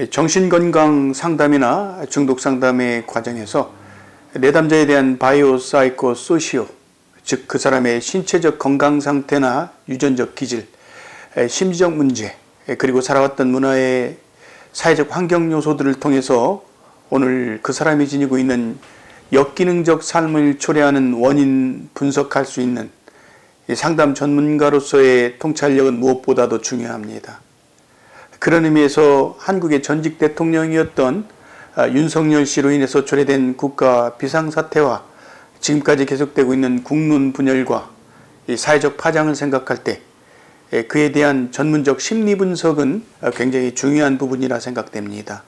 정신건강 상담이나 중독 상담의 과정에서 내담자에 대한 바이오 사이코 소시오, 즉 그 사람의 신체적 건강 상태나 유전적 기질, 심리적 문제, 그리고 살아왔던 문화의 사회적 환경 요소들을 통해서 오늘 그 사람이 지니고 있는 역기능적 삶을 초래하는 원인 분석할 수 있는 상담 전문가로서의 통찰력은 무엇보다도 중요합니다. 그런 의미에서 한국의 전직 대통령이었던 윤석열 씨로 인해서 초래된 국가 비상사태와 지금까지 계속되고 있는 국론 분열과 사회적 파장을 생각할 때 그에 대한 전문적 심리 분석은 굉장히 중요한 부분이라 생각됩니다.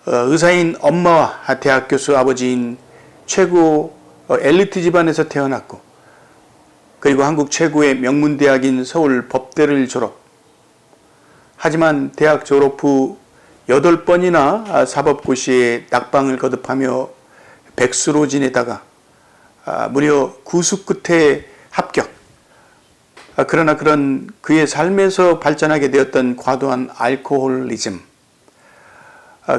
의사인 엄마와 대학 교수 아버지인 최고 엘리트 집안에서 태어났고, 그리고 한국 최고의 명문대학인 서울 법대를 졸업. 하지만 대학 졸업 후 8번이나 사법고시에 낙방을 거듭하며 백수로 지내다가 무려 구수 끝에 합격. 그러나 그런 그의 삶에서 발전하게 되었던 과도한 알코올리즘,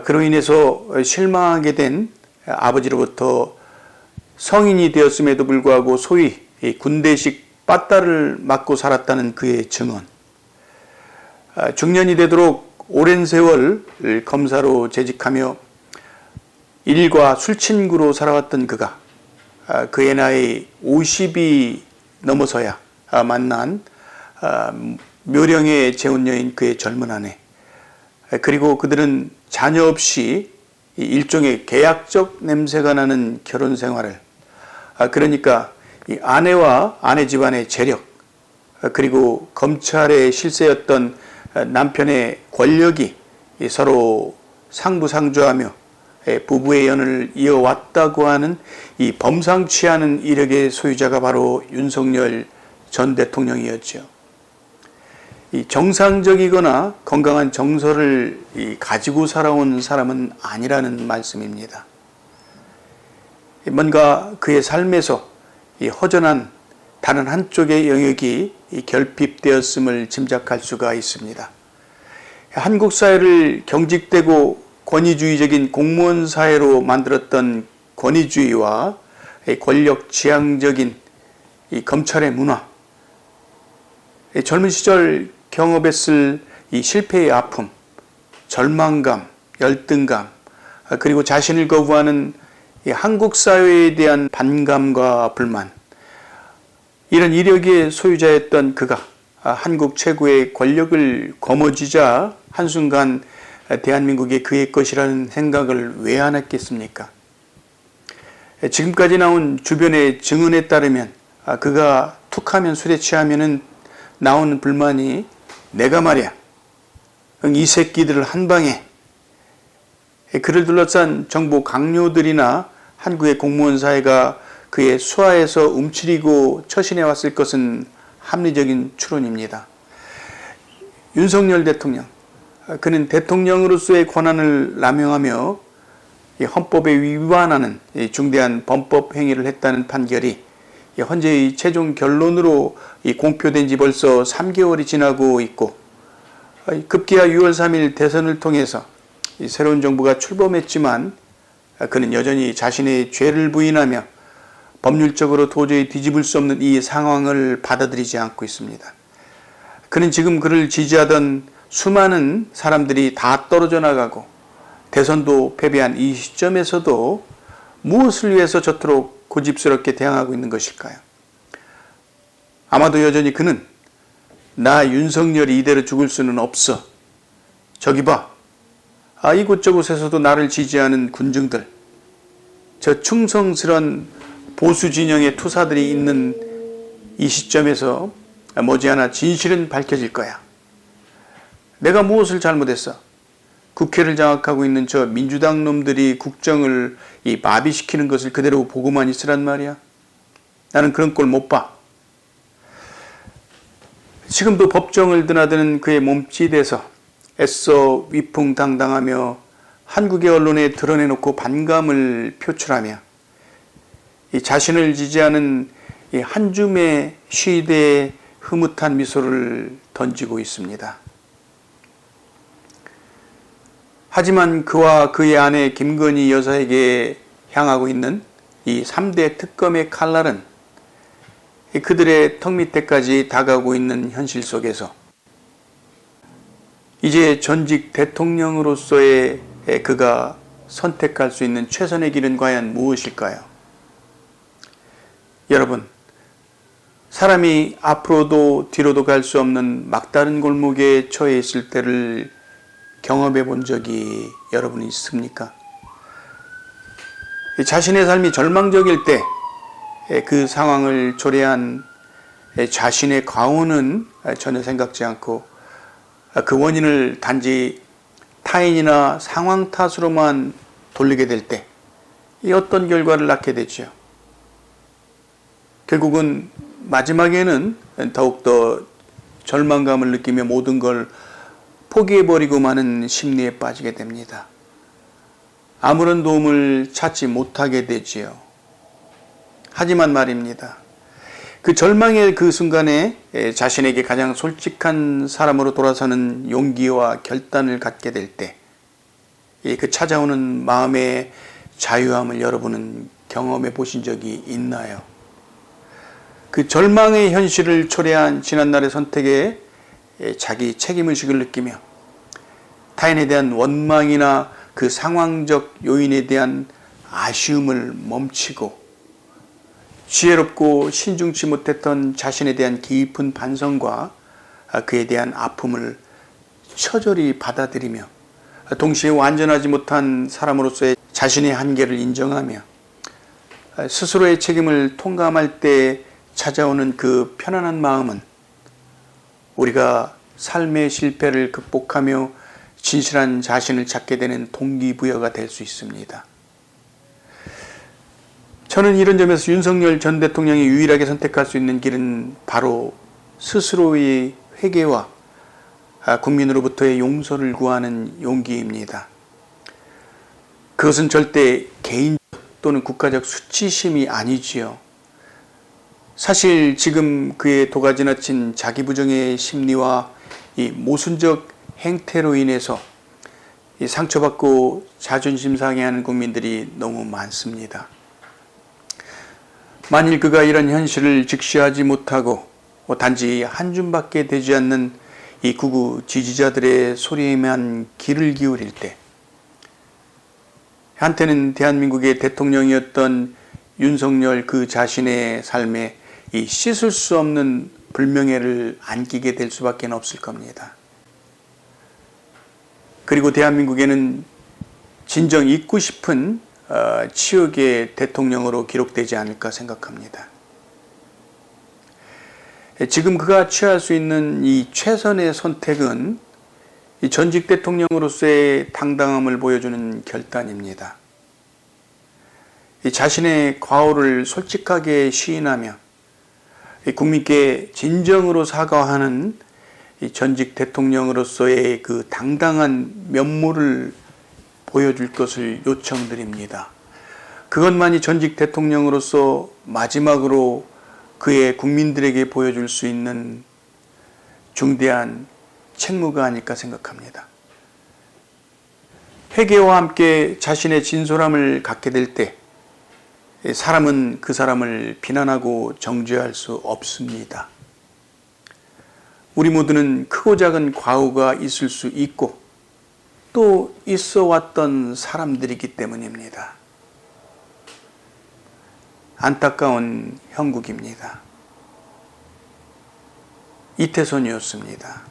그로 인해서 실망하게 된 아버지로부터 성인이 되었음에도 불구하고 소위 군대식 빠따를 맞고 살았다는 그의 증언, 중년이 되도록 오랜 세월 검사로 재직하며 일과 술친구로 살아왔던 그가 그의 나이 50이 넘어서야 만난 묘령의 재혼녀인 그의 젊은 아내, 그리고 그들은 자녀 없이 일종의 계약적 냄새가 나는 결혼 생활을, 그러니까 이 아내와 아내 집안의 재력, 그리고 검찰의 실세였던 남편의 권력이 서로 상부상조하며 부부의 연을 이어왔다고 하는 이 범상치 않은 이력의 소유자가 바로 윤석열 전 대통령이었죠. 이 정상적이거나 건강한 정서를 가지고 살아온 사람은 아니라는 말씀입니다. 뭔가 그의 삶에서 이 허전한 다른 한쪽의 영역이 결핍되었음을 짐작할 수가 있습니다. 한국 사회를 경직되고 권위주의적인 공무원 사회로 만들었던 권위주의와 권력 지향적인 이 검찰의 문화, 젊은 시절 경험했을 이 실패의 아픔, 절망감, 열등감, 그리고 자신을 거부하는 이 한국 사회에 대한 반감과 불만, 이런 이력의 소유자였던 그가 한국 최고의 권력을 거머쥐자 한순간 대한민국이 그의 것이라는 생각을 왜 안 했겠습니까? 지금까지 나온 주변의 증언에 따르면 그가 툭하면 술에 취하면은 나오는 불만이, 내가 말이야 이 새끼들을 한 방에, 그를 둘러싼 정보 강요들이나 한국의 공무원 사회가 그의 수하에서 움츠리고 처신해 왔을 것은 합리적인 추론입니다. 윤석열 대통령, 그는 대통령으로서의 권한을 남용하며 헌법에 위반하는 중대한 범법 행위를 했다는 판결이 현재의 최종 결론으로 공표된 지 벌써 3개월이 지나고 있고, 급기야 6월 3일 대선을 통해서 새로운 정부가 출범했지만 그는 여전히 자신의 죄를 부인하며 법률적으로 도저히 뒤집을 수 없는 이 상황을 받아들이지 않고 있습니다. 그는 지금 그를 지지하던 수많은 사람들이 다 떨어져 나가고 대선도 패배한 이 시점에서도 무엇을 위해서 저토록 고집스럽게 대항하고 있는 것일까요? 아마도 여전히 그는 나 윤석열이 이대로 죽을 수는 없어. 저기 봐. 이곳저곳에서도 나를 지지하는 군중들, 저 충성스런 보수 진영의 투사들이 있는 이 시점에서 머지않아 진실은 밝혀질 거야. 내가 무엇을 잘못했어? 국회를 장악하고 있는 저 민주당 놈들이 국정을 마비시키는 것을 그대로 보고만 있으란 말이야. 나는 그런 꼴 못 봐. 지금도 법정을 드나드는 그의 몸짓에서 애써 위풍당당하며 한국의 언론에 드러내놓고 반감을 표출하며 이 자신을 지지하는 이 한 줌의 시대의 흐뭇한 미소를 던지고 있습니다. 하지만 그와 그의 아내 김건희 여사에게 향하고 있는 이 3대 특검의 칼날은 그들의 턱 밑에까지 다가오고 있는 현실 속에서 이제 전직 대통령으로서의 그가 선택할 수 있는 최선의 길은 과연 무엇일까요? 여러분, 사람이 앞으로도 뒤로도 갈 수 없는 막다른 골목에 처해 있을 때를 경험해 본 적이 여러분이 있습니까? 자신의 삶이 절망적일 때 그 상황을 초래한 자신의 과오는 전혀 생각지 않고 그 원인을 단지 타인이나 상황 탓으로만 돌리게 될 때 이 어떤 결과를 낳게 되죠. 결국은 마지막에는 더욱더 절망감을 느끼며 모든 걸 포기해버리고 마는 심리에 빠지게 됩니다. 아무런 도움을 찾지 못하게 되지요. 하지만 말입니다. 그 절망의 그 순간에 자신에게 가장 솔직한 사람으로 돌아서는 용기와 결단을 갖게 될 때, 그 찾아오는 마음의 자유함을 여러분은 경험해 보신 적이 있나요? 그 절망의 현실을 초래한 지난날의 선택에 자기 책임의식을 느끼며 타인에 대한 원망이나 그 상황적 요인에 대한 아쉬움을 멈추고 지혜롭고 신중치 못했던 자신에 대한 깊은 반성과 그에 대한 아픔을 처절히 받아들이며 동시에 완전하지 못한 사람으로서의 자신의 한계를 인정하며 스스로의 책임을 통감할 때 찾아오는 그 편안한 마음은 우리가 삶의 실패를 극복하며 진실한 자신을 찾게 되는 동기부여가 될 수 있습니다. 저는 이런 점에서 윤석열 전 대통령이 유일하게 선택할 수 있는 길은 바로 스스로의 회개와 국민으로부터의 용서를 구하는 용기입니다. 그것은 절대 개인적 또는 국가적 수치심이 아니지요. 사실 지금 그의 도가 지나친 자기 부정의 심리와 이 모순적 행태로 인해서 상처받고 자존심 상해하는 국민들이 너무 많습니다. 만일 그가 이런 현실을 직시하지 못하고 단지 한 줌밖에 되지 않는 이 극우 지지자들의 소리에만 귀를 기울일 때, 한때는 대한민국의 대통령이었던 윤석열 그 자신의 삶에 이 씻을 수 없는 불명예를 안기게 될 수밖에 없을 겁니다. 그리고 대한민국에는 진정 잊고 싶은 치욕의 대통령으로 기록되지 않을까 생각합니다. 지금 그가 취할 수 있는 이 최선의 선택은 이 전직 대통령으로서의 당당함을 보여주는 결단입니다. 이 자신의 과오를 솔직하게 시인하며 국민께 진정으로 사과하는 이 전직 대통령으로서의 그 당당한 면모를 보여줄 것을 요청드립니다. 그것만이 전직 대통령으로서 마지막으로 그의 국민들에게 보여줄 수 있는 중대한 책무가 아닐까 생각합니다. 회개와 함께 자신의 진솔함을 갖게 될 때 사람은 그 사람을 비난하고 정죄할 수 없습니다. 우리 모두는 크고 작은 과오가 있을 수 있고 또 있어 왔던 사람들이기 때문입니다. 안타까운 형국입니다. 이태선이었습니다.